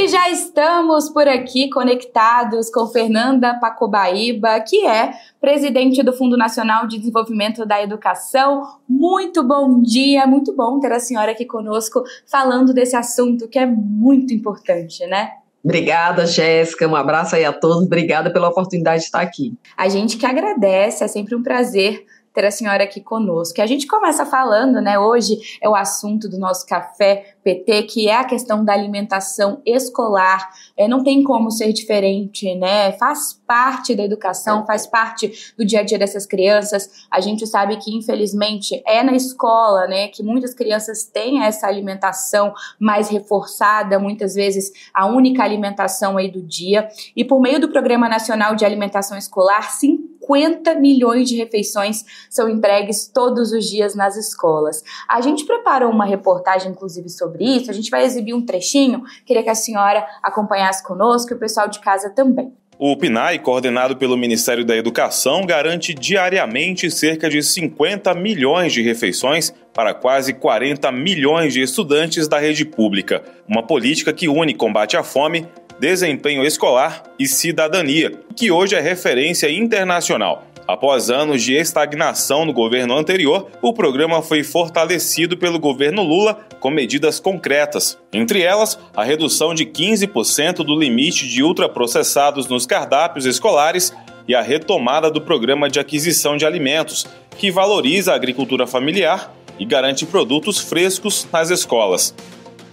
E já estamos por aqui conectados com Fernanda Pacobaíba, que é presidente do Fundo Nacional de Desenvolvimento da Educação. Muito bom dia, muito bom ter a senhora aqui conosco falando desse assunto que é muito importante, né? Obrigada, Jéssica, um abraço aí a todos, obrigada pela oportunidade de estar aqui. A gente que agradece, é sempre um prazer ter a senhora aqui conosco. A gente começa falando, né, hoje é o assunto do nosso Café PT, que é a questão da alimentação escolar. Não tem como ser diferente, né? Faz parte da educação, faz parte do dia a dia dessas crianças. A gente sabe que, infelizmente, é na escola, né, que muitas crianças têm essa alimentação mais reforçada, muitas vezes a única alimentação aí do dia. E por meio do Programa Nacional de Alimentação Escolar, 50 milhões de refeições são entregues todos os dias nas escolas. A gente preparou uma reportagem, inclusive, sobre isso. A gente vai exibir um trechinho. Queria que a senhora acompanhasse conosco e o pessoal de casa também. O PNAE, coordenado pelo Ministério da Educação, garante diariamente cerca de 50 milhões de refeições para quase 40 milhões de estudantes da rede pública. Uma política que une combate à fome, desempenho escolar e cidadania, que hoje é referência internacional. Após anos de estagnação no governo anterior, o programa foi fortalecido pelo governo Lula com medidas concretas. Entre elas, a redução de 15% do limite de ultraprocessados nos cardápios escolares e a retomada do programa de aquisição de alimentos, que valoriza a agricultura familiar e garante produtos frescos nas escolas.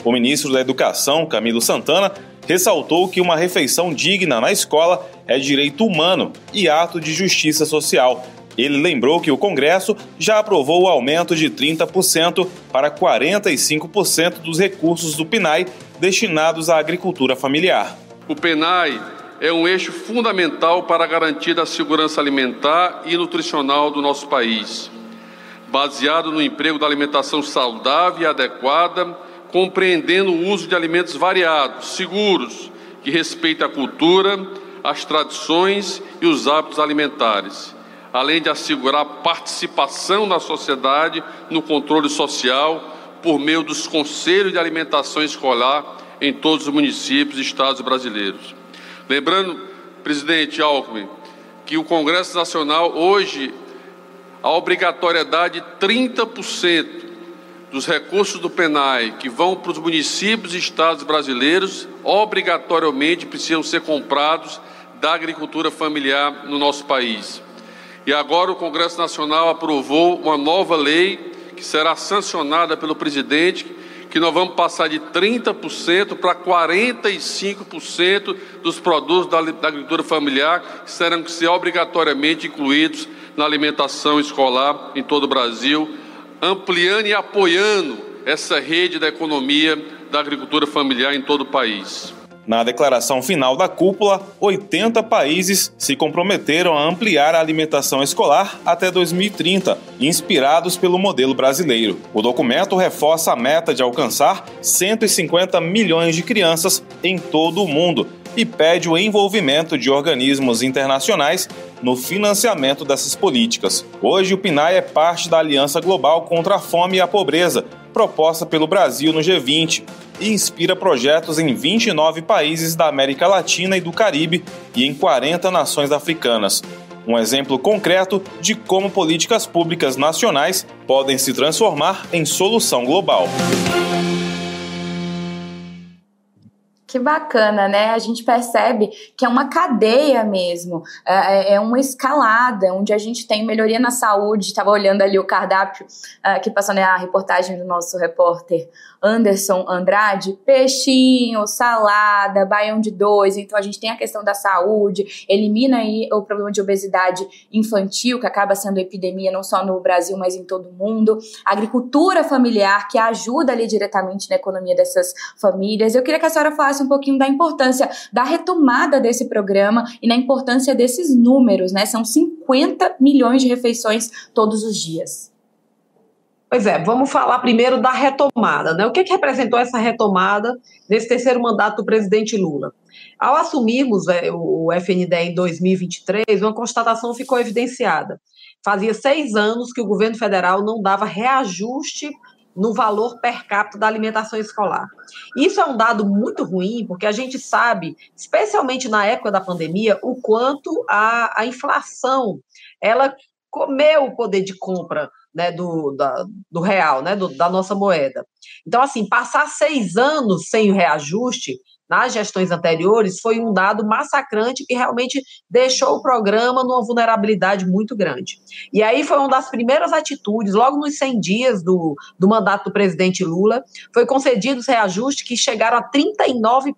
O ministro da Educação, Camilo Santana, ressaltou que uma refeição digna na escola é direito humano e ato de justiça social. Ele lembrou que o Congresso já aprovou o aumento de 30% para 45% dos recursos do PNAE destinados à agricultura familiar. O PNAE é um eixo fundamental para a garantia da segurança alimentar e nutricional do nosso país, baseado no emprego da alimentação saudável e adequada, compreendendo o uso de alimentos variados, seguros, que respeitem a cultura, as tradições e os hábitos alimentares, além de assegurar a participação da sociedade no controle social por meio dos conselhos de alimentação escolar em todos os municípios e estados brasileiros. Lembrando, presidente Alckmin, que o Congresso Nacional hoje, a obrigatoriedade de 30% dos recursos do PNAE que vão para os municípios e estados brasileiros, obrigatoriamente precisam ser comprados da agricultura familiar no nosso país. E agora o Congresso Nacional aprovou uma nova lei que será sancionada pelo presidente, que nós vamos passar de 30% para 45% dos produtos da agricultura familiar que terão que ser obrigatoriamente incluídos na alimentação escolar em todo o Brasil, ampliando e apoiando essa rede da economia da agricultura familiar em todo o país. Na declaração final da cúpula, 80 países se comprometeram a ampliar a alimentação escolar até 2030, inspirados pelo modelo brasileiro. O documento reforça a meta de alcançar 150 milhões de crianças em todo o mundo e pede o envolvimento de organismos internacionais no financiamento dessas políticas. Hoje, o PNAE é parte da Aliança Global contra a Fome e a Pobreza, proposta pelo Brasil no G20, e inspira projetos em 29 países da América Latina e do Caribe e em 40 nações africanas. Um exemplo concreto de como políticas públicas nacionais podem se transformar em solução global. Que bacana, né? A gente percebe que é uma cadeia mesmo, é uma escalada, onde a gente tem melhoria na saúde. Estava olhando ali o cardápio que passou na reportagem do nosso repórter Anderson Andrade, peixinho, salada, baião de dois. Então a gente tem a questão da saúde, elimina aí o problema de obesidade infantil, que acaba sendo epidemia não só no Brasil, mas em todo o mundo. Agricultura familiar, que ajuda ali diretamente na economia dessas famílias. Eu queria que a senhora falasse um pouquinho da importância da retomada desse programa e na importância desses números, né? São 50 milhões de refeições todos os dias. Pois é, vamos falar primeiro da retomada, né? O que representou essa retomada nesse terceiro mandato do presidente Lula? Ao assumirmos o FNDE em 2023, uma constatação ficou evidenciada. Fazia 6 anos que o governo federal não dava reajuste no valor per capita da alimentação escolar. Isso é um dado muito ruim, porque a gente sabe, especialmente na época da pandemia, o quanto a inflação, ela comeu o poder de compra, né, do real, né, da nossa moeda. Então, assim, passar 6 anos sem o reajuste nas gestões anteriores foi um dado massacrante que realmente deixou o programa numa vulnerabilidade muito grande. E aí foi uma das primeiras atitudes, logo nos 100 dias do mandato do presidente Lula, foi concedidos reajustes que chegaram a 39%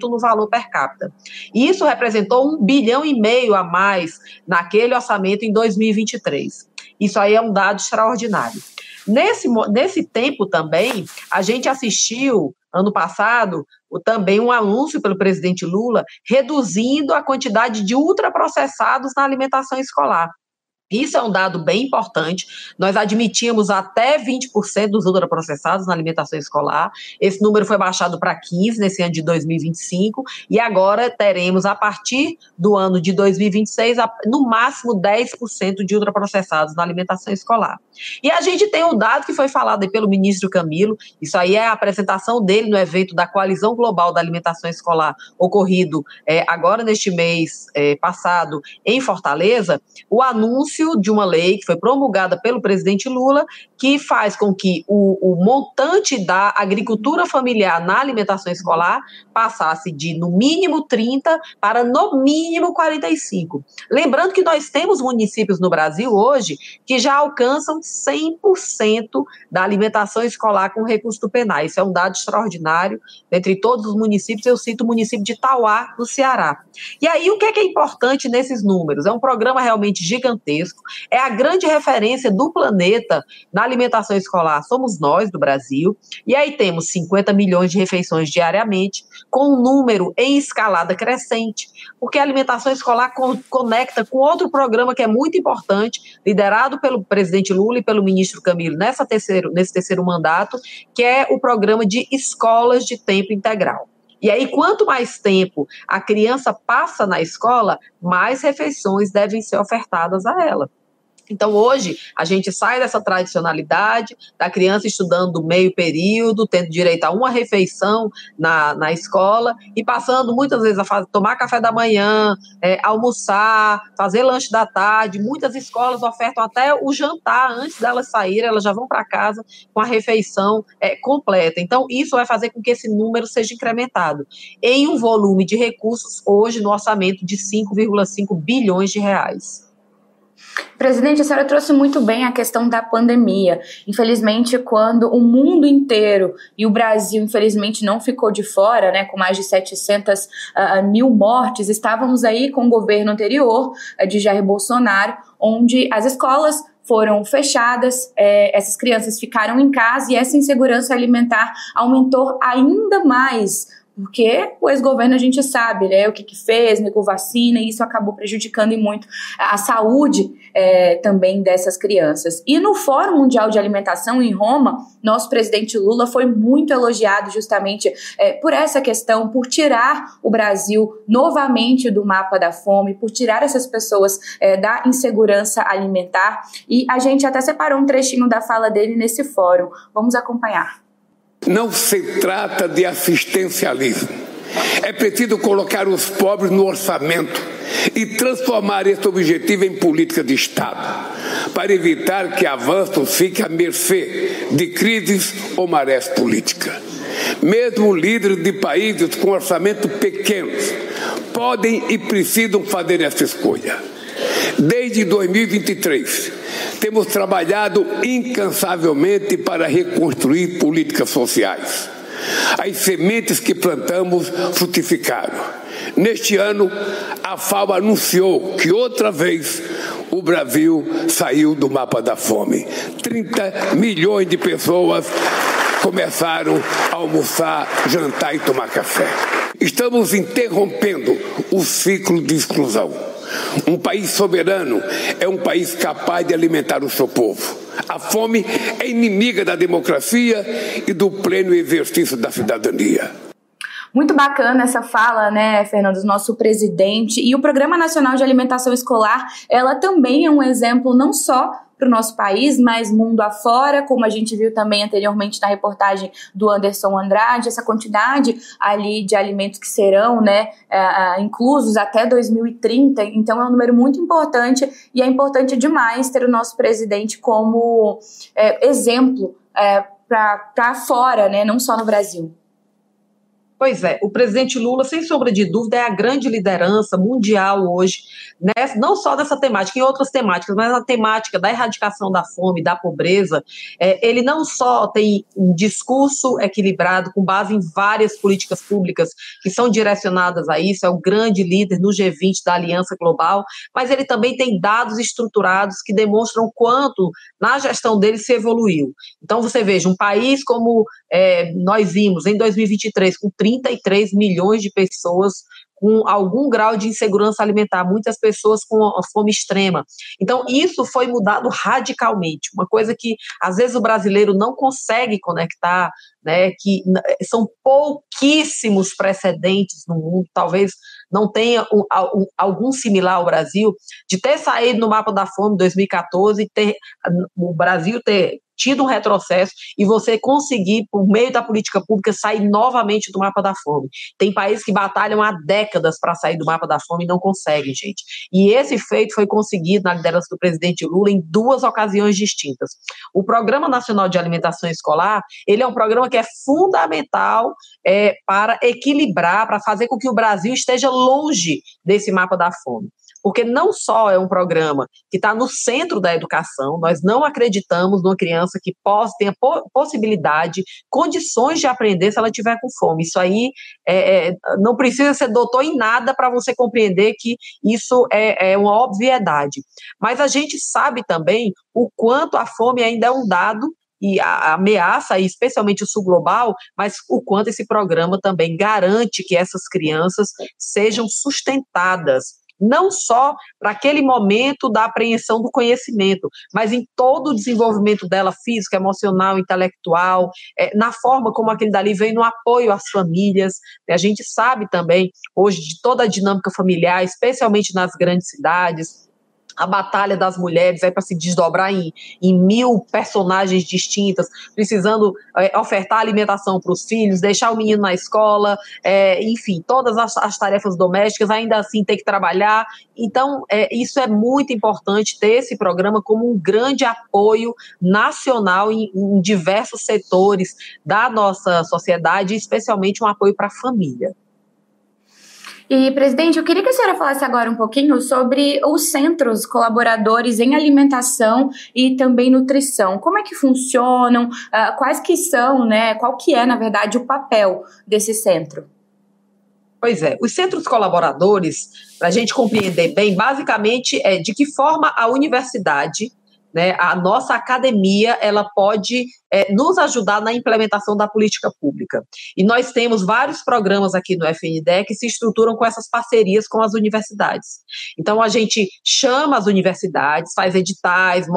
no valor per capita. E isso representou 1,5 bilhão a mais naquele orçamento em 2023. Isso aí é um dado extraordinário. Nesse tempo também, a gente assistiu, ano passado, também um anúncio pelo presidente Lula reduzindo a quantidade de ultraprocessados na alimentação escolar. Isso é um dado bem importante. Nós admitíamos até 20% dos ultraprocessados na alimentação escolar. Esse número foi baixado para 15% nesse ano de 2025 e agora teremos, a partir do ano de 2026, no máximo 10% de ultraprocessados na alimentação escolar. E a gente tem um dado que foi falado aí pelo ministro Camilo, isso aí é a apresentação dele no evento da Coalizão Global da Alimentação Escolar, ocorrido agora neste mês passado em Fortaleza, o anúncio de uma lei que foi promulgada pelo presidente Lula, que faz com que o montante da agricultura familiar na alimentação escolar passasse de, no mínimo, 30% para, no mínimo, 45%. Lembrando que nós temos municípios no Brasil hoje que já alcançam 100% da alimentação escolar com recurso do PENAR. Isso é um dado extraordinário. Entre todos os municípios, eu cito o município de Tauá, no Ceará. E aí, o que é importante nesses números? É um programa realmente gigantesco. É a grande referência do planeta na alimentação escolar, somos nós do Brasil, e aí temos 50 milhões de refeições diariamente, com um número em escalada crescente, porque a alimentação escolar conecta com outro programa que é muito importante, liderado pelo presidente Lula e pelo ministro Camilo nesse terceiro mandato, que é o programa de escolas de tempo integral. E aí, quanto mais tempo a criança passa na escola, mais refeições devem ser ofertadas a ela. Então, hoje, a gente sai dessa tradicionalidade da criança estudando meio período, tendo direito a uma refeição na escola e passando muitas vezes a tomar café da manhã, almoçar, fazer lanche da tarde. Muitas escolas ofertam até o jantar antes delas saírem, elas já vão para casa com a refeição completa. Então, isso vai fazer com que esse número seja incrementado em um volume de recursos hoje no orçamento de 5,5 bilhões de reais. Presidente, a senhora trouxe muito bem a questão da pandemia. Infelizmente, quando o mundo inteiro, e o Brasil, infelizmente, não ficou de fora, né, com mais de 700 mil mortes, estávamos aí com o governo anterior, de Jair Bolsonaro, onde as escolas foram fechadas, essas crianças ficaram em casa e essa insegurança alimentar aumentou ainda mais. Porque o ex-governo a gente sabe, né, o que fez, negou vacina, e isso acabou prejudicando muito a saúde também dessas crianças. E no Fórum Mundial de Alimentação em Roma, nosso presidente Lula foi muito elogiado justamente por essa questão, por tirar o Brasil novamente do mapa da fome, por tirar essas pessoas da insegurança alimentar. E a gente até separou um trechinho da fala dele nesse fórum. Vamos acompanhar. Não se trata de assistencialismo. É preciso colocar os pobres no orçamento e transformar esse objetivo em política de Estado, para evitar que avanços fiquem à mercê de crises ou marés políticas. Mesmo líderes de países com orçamento pequenos podem e precisam fazer essa escolha. Desde 2023, temos trabalhado incansavelmente para reconstruir políticas sociais. As sementes que plantamos frutificaram. Neste ano, a FAO anunciou que outra vez o Brasil saiu do mapa da fome. 30 milhões de pessoas começaram a almoçar, jantar e tomar café. Estamos interrompendo o ciclo de exclusão. Um país soberano é um país capaz de alimentar o seu povo. A fome é inimiga da democracia e do pleno exercício da cidadania. Muito bacana essa fala, né, Fernando, do nosso presidente. E o Programa Nacional de Alimentação Escolar, ela também é um exemplo não só para o nosso país, mas mundo afora, como a gente viu também anteriormente na reportagem do Anderson Andrade, essa quantidade ali de alimentos que serão, né, inclusos até 2030, então é um número muito importante e é importante demais ter o nosso presidente como exemplo para fora, né, não só no Brasil. Pois é, o presidente Lula, sem sombra de dúvida, é a grande liderança mundial hoje, né? Não só dessa temática, em outras temáticas, mas na temática da erradicação da fome, da pobreza. Ele não só tem um discurso equilibrado, com base em várias políticas públicas que são direcionadas a isso, é o grande líder no G20 da Aliança Global, mas ele também tem dados estruturados que demonstram o quanto na gestão dele se evoluiu. Então, você veja, um país como nós vimos em 2023, com 33 milhões de pessoas com algum grau de insegurança alimentar, muitas pessoas com fome extrema. Então, isso foi mudado radicalmente, uma coisa que, às vezes, o brasileiro não consegue conectar, né, que são pouquíssimos precedentes no mundo, talvez não tenha algum similar ao Brasil, de ter saído no mapa da fome em 2014 e o Brasil ter tido um retrocesso e você conseguir, por meio da política pública, sair novamente do mapa da fome. Tem países que batalham há décadas para sair do mapa da fome e não conseguem, gente. E esse feito foi conseguido na liderança do presidente Lula em 2 ocasiões distintas. O Programa Nacional de Alimentação Escolar, ele é um programa que é fundamental para equilibrar, para fazer com que o Brasil esteja longe desse mapa da fome. Porque não só é um programa que está no centro da educação, nós não acreditamos numa criança que tenha possibilidade, condições de aprender se ela tiver com fome. Isso aí não precisa ser doutor em nada para você compreender que isso é uma obviedade. Mas a gente sabe também o quanto a fome ainda é um dado e a ameaça, especialmente o sul global, mas o quanto esse programa também garante que essas crianças sejam sustentadas, não só para aquele momento da apreensão do conhecimento, mas em todo o desenvolvimento dela físico, emocional, intelectual, na forma como aquele dali vem no apoio às famílias. A gente sabe também, hoje, de toda a dinâmica familiar, especialmente nas grandes cidades, a batalha das mulheres para se desdobrar em 1000 personagens distintas, precisando ofertar alimentação para os filhos, deixar o menino na escola, enfim, todas as tarefas domésticas, ainda assim ter que trabalhar. Então, isso é muito importante, ter esse programa como um grande apoio nacional em diversos setores da nossa sociedade, especialmente um apoio para a família. E, presidente, eu queria que a senhora falasse agora um pouquinho sobre os centros colaboradores em alimentação e também nutrição. Como é que funcionam? Quais que são, né? Qual que é, na verdade, o papel desse centro? Pois é, os centros colaboradores, para a gente compreender bem, basicamente é de que forma a universidade, né, a nossa academia, ela pode nos ajudar na implementação da política pública. E nós temos vários programas aqui no FNDE que se estruturam com essas parcerias com as universidades. Então, a gente chama as universidades, faz editais,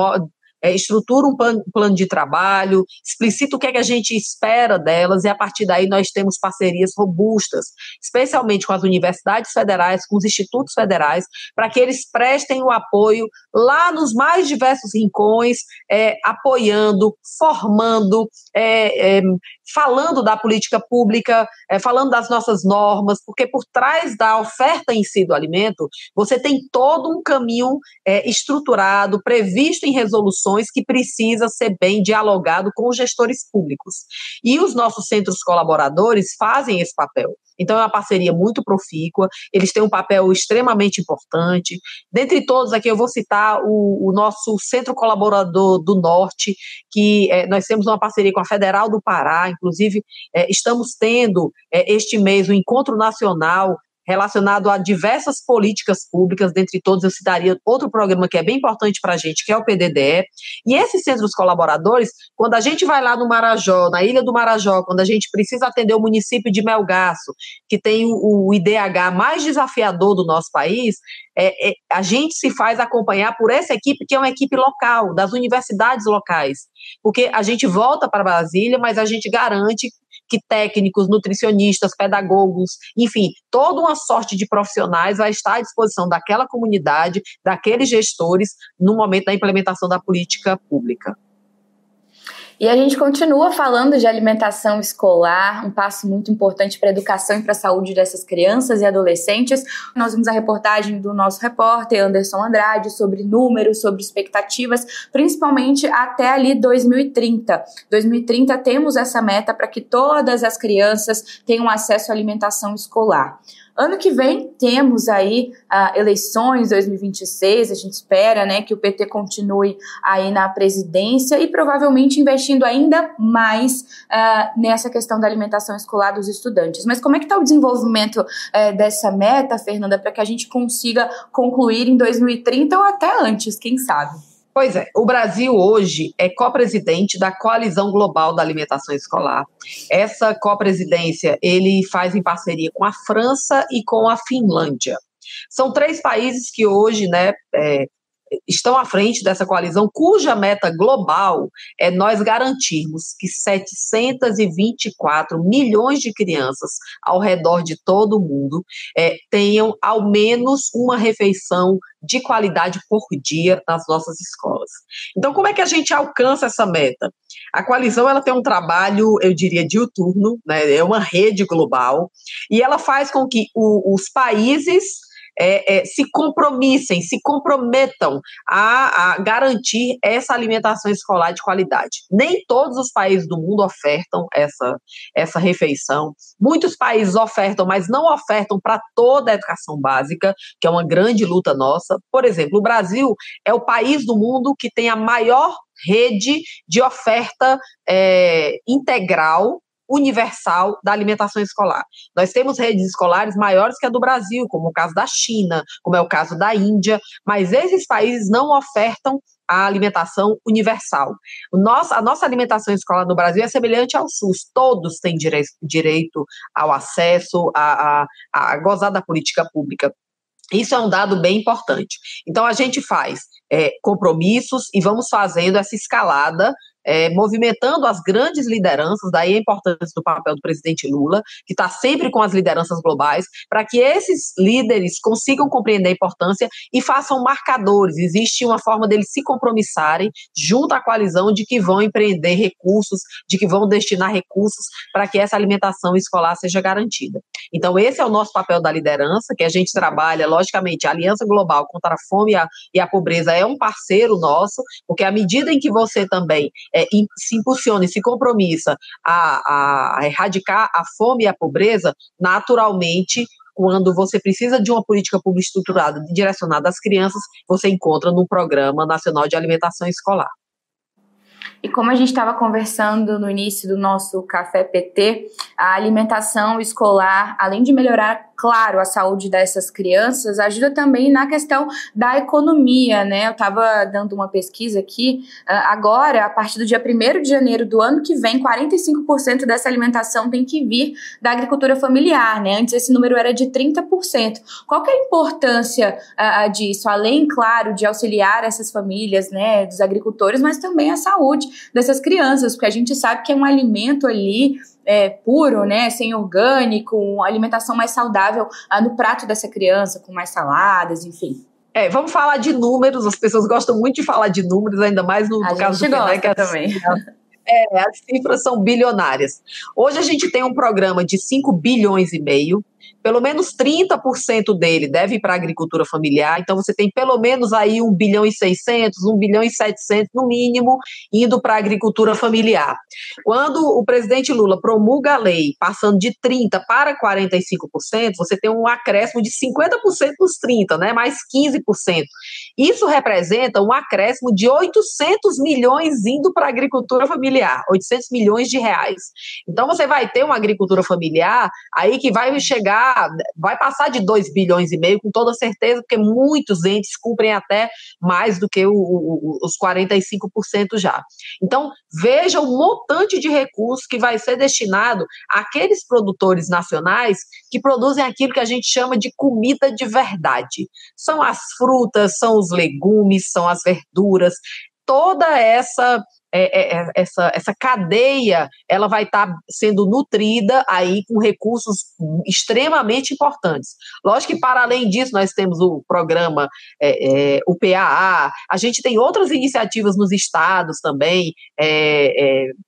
estrutura um plano de trabalho, explicita o que é que a gente espera delas, e a partir daí nós temos parcerias robustas, especialmente com as universidades federais, com os institutos federais, para que eles prestem o apoio lá nos mais diversos rincões, apoiando, formando, falando da política pública, falando das nossas normas, porque por trás da oferta em si do alimento, você tem todo um caminho estruturado, previsto em resoluções, que precisa ser bem dialogado com os gestores públicos. E os nossos centros colaboradores fazem esse papel. Então, é uma parceria muito profícua, eles têm um papel extremamente importante. Dentre todos aqui, eu vou citar o nosso Centro Colaborador do Norte, que nós temos uma parceria com a Federal do Pará, inclusive estamos tendo este mês um encontro nacional relacionado a diversas políticas públicas, dentre todos eu citaria outro programa que é bem importante para a gente, que é o PDDE, e esses centros colaboradores, quando a gente vai lá no Marajó, na Ilha do Marajó, quando a gente precisa atender o município de Melgaço, que tem o IDH mais desafiador do nosso país, a gente se faz acompanhar por essa equipe, que é uma equipe local, das universidades locais, porque a gente volta para Brasília, mas a gente garante que técnicos, nutricionistas, pedagogos, enfim, toda uma sorte de profissionais vai estar à disposição daquela comunidade, daqueles gestores, no momento da implementação da política pública. E a gente continua falando de alimentação escolar, um passo muito importante para a educação e para a saúde dessas crianças e adolescentes. Nós vimos a reportagem do nosso repórter Anderson Andrade sobre números, sobre expectativas, principalmente até ali 2030. 2030 temos essa meta para que todas as crianças tenham acesso à alimentação escolar. Ano que vem temos aí eleições 2026, a gente espera, né, que o PT continue aí na presidência e provavelmente investindo ainda mais nessa questão da alimentação escolar dos estudantes. Mas como é que está o desenvolvimento dessa meta, Fernanda, para que a gente consiga concluir em 2030 ou até antes, quem sabe? Pois é, o Brasil hoje é co-presidente da Coalizão Global da Alimentação Escolar. Essa co-presidência ele faz em parceria com a França e com a Finlândia. São 3 países que hoje, né, estão à frente dessa coalizão, cuja meta global é nós garantirmos que 724 milhões de crianças ao redor de todo o mundo tenham ao menos uma refeição de qualidade por dia nas nossas escolas. Então, como é que a gente alcança essa meta? A coalizão ela tem um trabalho, eu diria, diuturno, né? É uma rede global, e ela faz com que os países se comprometam a garantir essa alimentação escolar de qualidade. Nem todos os países do mundo ofertam essa refeição. Muitos países ofertam, mas não ofertam para toda a educação básica, que é uma grande luta nossa. Por exemplo, o Brasil é o país do mundo que tem a maior rede de oferta integral, universal da alimentação escolar. Nós temos redes escolares maiores que a do Brasil, como o caso da China, como é o caso da Índia, mas esses países não ofertam a alimentação universal. A nossa alimentação escolar no Brasil é semelhante ao SUS, todos têm direito ao acesso, a gozar da política pública. Isso é um dado bem importante. Então, a gente faz compromissos e vamos fazendo essa escalada, movimentando as grandes lideranças, daí a importância do papel do presidente Lula, que está sempre com as lideranças globais, para que esses líderes consigam compreender a importância e façam marcadores. Existe uma forma deles se compromissarem junto à coalizão de que vão empreender recursos, de que vão destinar recursos para que essa alimentação escolar seja garantida. Então, esse é o nosso papel da liderança, que a gente trabalha, logicamente, a Aliança Global contra a Fome e a Pobreza é um parceiro nosso, porque à medida em que você também se impulsiona e se compromissa a erradicar a fome e a pobreza, naturalmente, quando você precisa de uma política pública estruturada direcionada às crianças, você encontra no Programa Nacional de Alimentação Escolar. E como a gente estava conversando no início do nosso Café PT, a alimentação escolar, além de melhorar, claro, a saúde dessas crianças, ajuda também na questão da economia, né? Eu estava dando uma pesquisa aqui, agora, a partir do dia 1º de janeiro do ano que vem, 45% dessa alimentação tem que vir da agricultura familiar, né? Antes esse número era de 30%. Qual que é a importância disso? Além, claro, de auxiliar essas famílias, né, dos agricultores, mas também a saúde dessas crianças, porque a gente sabe que é um alimento ali puro, né, sem orgânico, uma alimentação mais saudável no prato dessa criança, com mais saladas, enfim. Vamos falar de números, as pessoas gostam muito de falar de números, ainda mais no caso do FENEC, também. As cifras são bilionárias. Hoje a gente tem um programa de 5,5 bilhões, pelo menos 30% dele deve ir para a agricultura familiar, então você tem pelo menos aí 1,6 bilhão, 1,7 bilhão, no mínimo, indo para a agricultura familiar. Quando o presidente Lula promulga a lei, passando de 30% para 45%, você tem um acréscimo de 50% nos 30%, né, mais 15%. Isso representa um acréscimo de 800 milhões indo para a agricultura familiar, 800 milhões de reais. Então você vai ter uma agricultura familiar aí que vai passar de 2,5 bilhões, com toda certeza, porque muitos entes cumprem até mais do que os 45% já. Então, veja o montante de recursos que vai ser destinado àqueles produtores nacionais que produzem aquilo que a gente chama de comida de verdade. São as frutas, são os legumes, são as verduras. toda essa cadeia, ela vai estar sendo nutrida aí com recursos extremamente importantes. Lógico que, para além disso, nós temos o programa, o PAA, a gente tem outras iniciativas nos estados também,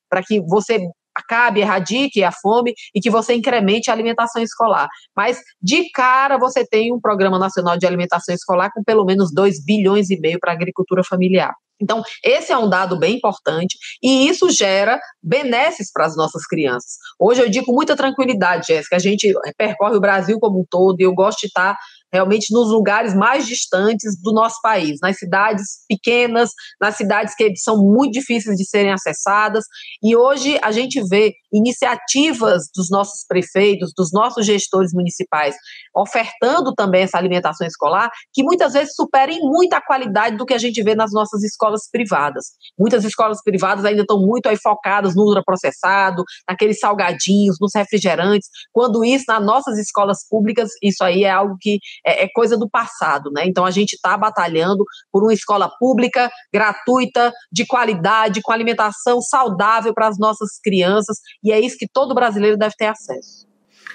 para que você acabe, erradique a fome e que você incremente a alimentação escolar. Mas, de cara, você tem um Programa Nacional de Alimentação Escolar com pelo menos 2,5 bilhões para a agricultura familiar. Então, esse é um dado bem importante e isso gera benesses para as nossas crianças. Hoje eu digo com muita tranquilidade, Jéssica, a gente percorre o Brasil como um todo e eu gosto de estar realmente nos lugares mais distantes do nosso país, nas cidades pequenas, nas cidades que são muito difíceis de serem acessadas, e hoje a gente vê iniciativas dos nossos prefeitos, dos nossos gestores municipais, ofertando também essa alimentação escolar, que muitas vezes superem muito a qualidade do que a gente vê nas nossas escolas privadas. Muitas escolas privadas ainda estão muito aí focadas no ultraprocessado, naqueles salgadinhos, nos refrigerantes, quando isso, nas nossas escolas públicas, isso aí é algo que é coisa do passado, né? Então a gente está batalhando por uma escola pública, gratuita, de qualidade, com alimentação saudável para as nossas crianças, e é isso que todo brasileiro deve ter acesso.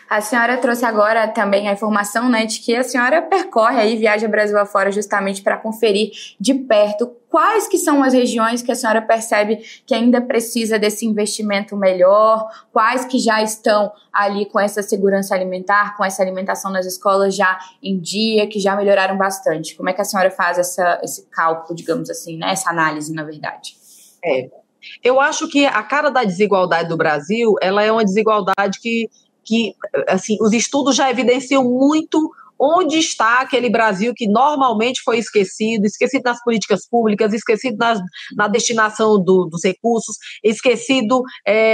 A senhora trouxe agora também a informação, né, de que a senhora percorre aí, viaja Brasil afora justamente para conferir de perto quais que são as regiões que a senhora percebe que ainda precisa desse investimento melhor, quais que já estão ali com essa segurança alimentar, com essa alimentação nas escolas já em dia, que já melhoraram bastante. Como é que a senhora faz esse cálculo, digamos assim, né, essa análise, na verdade? Eu acho que a cara da desigualdade do Brasil, ela é uma desigualdade que assim, os estudos já evidenciam muito onde está aquele Brasil que normalmente foi esquecido nas políticas públicas, esquecido na destinação dos recursos, esquecido,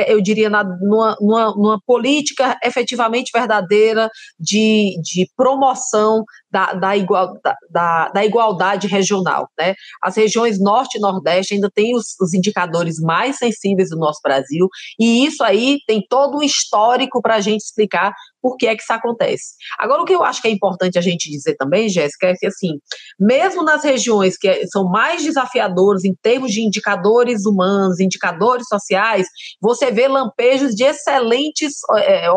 eu diria, numa política efetivamente verdadeira de promoção da igualdade regional, né? As regiões Norte e Nordeste ainda têm os indicadores mais sensíveis do nosso Brasil, e isso aí tem todo um histórico para a gente explicar por que é que isso acontece. Agora, o que eu acho que é importante a gente dizer também, Jéssica, é que, assim, mesmo nas regiões que são mais desafiadoras em termos de indicadores humanos, indicadores sociais, você vê lampejos de excelentes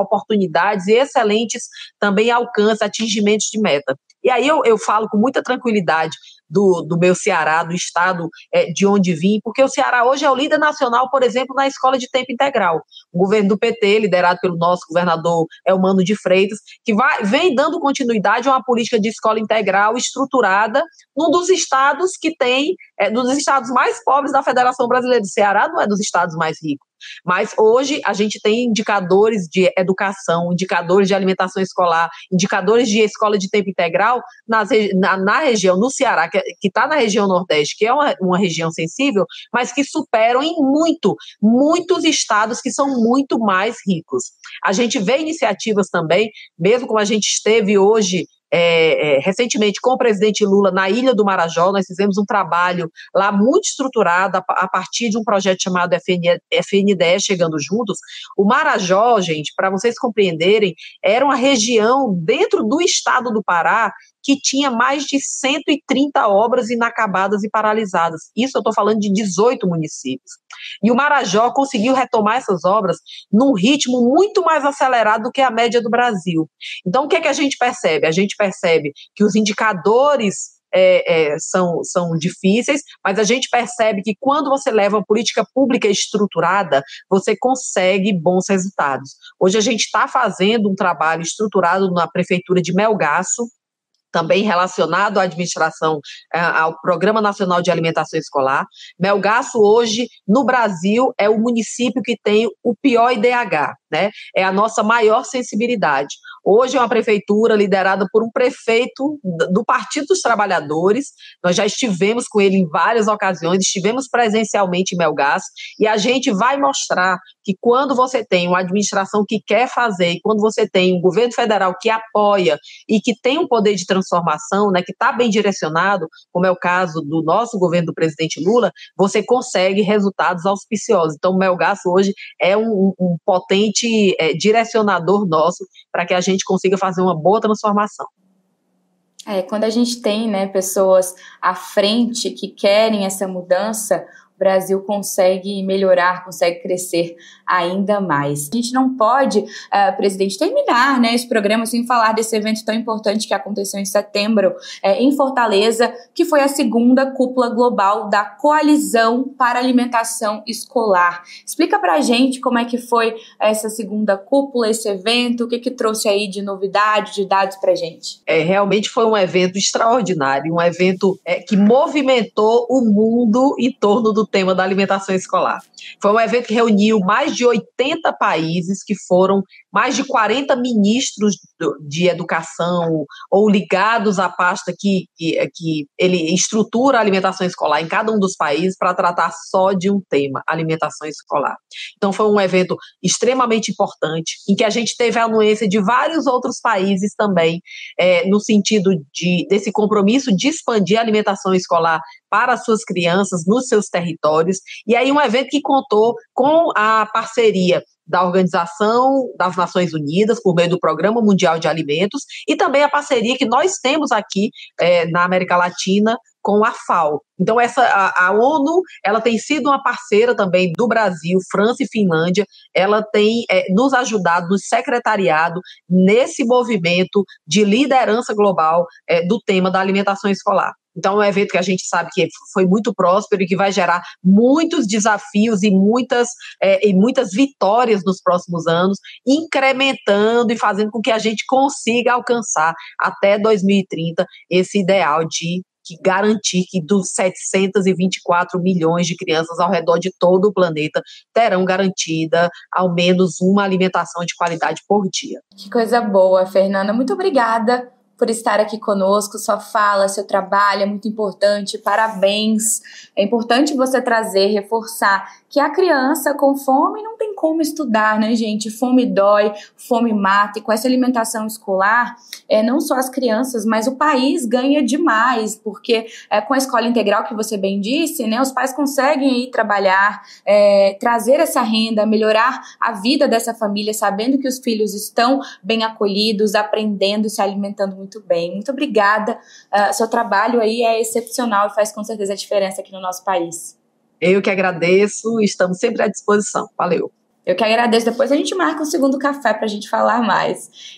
oportunidades e excelentes também alcances, atingimentos de meta. E aí eu falo com muita tranquilidade do meu Ceará, do estado de onde vim, porque o Ceará hoje é o líder nacional, por exemplo, na escola de tempo integral. O governo do PT, liderado pelo nosso governador Elmano de Freitas, que vem dando continuidade a uma política de escola integral estruturada num dos estados que tem, dos estados mais pobres da Federação Brasileira. Do Ceará não é dos estados mais ricos. Mas hoje a gente tem indicadores de educação, indicadores de alimentação escolar, indicadores de escola de tempo integral na região, no Ceará, que está na região Nordeste, que é uma região sensível, mas que superam em muitos estados que são muito mais ricos. A gente vê iniciativas também, mesmo como a gente esteve hoje, recentemente com o presidente Lula na Ilha do Marajó, nós fizemos um trabalho lá muito estruturado a partir de um projeto chamado FNDE Chegando Juntos. O Marajó, gente, para vocês compreenderem, era uma região dentro do estado do Pará que tinha mais de 130 obras inacabadas e paralisadas. Isso eu estou falando de 18 municípios. E o Marajó conseguiu retomar essas obras num ritmo muito mais acelerado do que a média do Brasil. Então, o que é que a gente percebe? A gente percebe que os indicadores são difíceis, mas a gente percebe que quando você leva uma política pública estruturada, você consegue bons resultados. Hoje a gente está fazendo um trabalho estruturado na Prefeitura de Melgaço, também relacionado à administração, ao Programa Nacional de Alimentação Escolar. Melgaço hoje, no Brasil, é o município que tem o pior IDH, né? É a nossa maior sensibilidade. Hoje é uma prefeitura liderada por um prefeito do Partido dos Trabalhadores. Nós já estivemos com ele em várias ocasiões, estivemos presencialmente em Melgaço, e a gente vai mostrar que quando você tem uma administração que quer fazer, e quando você tem um governo federal que apoia e que tem um poder de transformação, né, que está bem direcionado, como é o caso do nosso governo do presidente Lula, você consegue resultados auspiciosos. Então, o Melgaço hoje é um potente direcionador nosso para que a gente consiga fazer uma boa transformação. Quando a gente tem, né, pessoas à frente que querem essa mudança, o Brasil consegue melhorar, consegue crescer ainda mais. A gente não pode, presidente, terminar, né, esse programa sem falar desse evento tão importante que aconteceu em setembro em Fortaleza, que foi a segunda cúpula global da Coalizão para Alimentação Escolar. Explica pra gente como é que foi essa segunda cúpula, esse evento, o que trouxe aí de novidade, de dados pra gente. Realmente foi um evento extraordinário, um evento que movimentou o mundo em torno do tema da alimentação escolar. Foi um evento que reuniu mais de 80 países, que foram mais de 40 ministros de educação ou ligados à pasta que ele estrutura a alimentação escolar em cada um dos países para tratar só de um tema, alimentação escolar. Então foi um evento extremamente importante, em que a gente teve a anuência de vários outros países também, no sentido desse compromisso de expandir a alimentação escolar para as suas crianças nos seus territórios, e aí um evento que contou com a parceria da Organização das Nações Unidas, por meio do Programa Mundial de Alimentos, e também a parceria que nós temos aqui na América Latina com a FAO. Então, a ONU, ela tem sido uma parceira também do Brasil, França e Finlândia, ela tem nos ajudado, nos secretariado nesse movimento de liderança global do tema da alimentação escolar. Então, é um evento que a gente sabe que foi muito próspero e que vai gerar muitos desafios e muitas vitórias nos próximos anos, incrementando e fazendo com que a gente consiga alcançar até 2030 esse ideal de garantir que dos 724 milhões de crianças ao redor de todo o planeta terão garantida ao menos uma alimentação de qualidade por dia. Que coisa boa, Fernanda. Muito obrigada por estar aqui conosco. Sua fala, seu trabalho é muito importante, parabéns. É importante você trazer, reforçar que a criança com fome não tem como estudar, né, gente? Fome dói, fome mata, e com essa alimentação escolar, não só as crianças, mas o país ganha demais, porque com a escola integral, que você bem disse, né, os pais conseguem ir trabalhar, trazer essa renda, melhorar a vida dessa família, sabendo que os filhos estão bem acolhidos, aprendendo e se alimentando muito bem. Muito obrigada. Seu trabalho aí é excepcional e faz com certeza a diferença aqui no nosso país. Eu que agradeço, estamos sempre à disposição. Valeu. Eu que agradeço. Depois a gente marca um segundo café para a gente falar mais.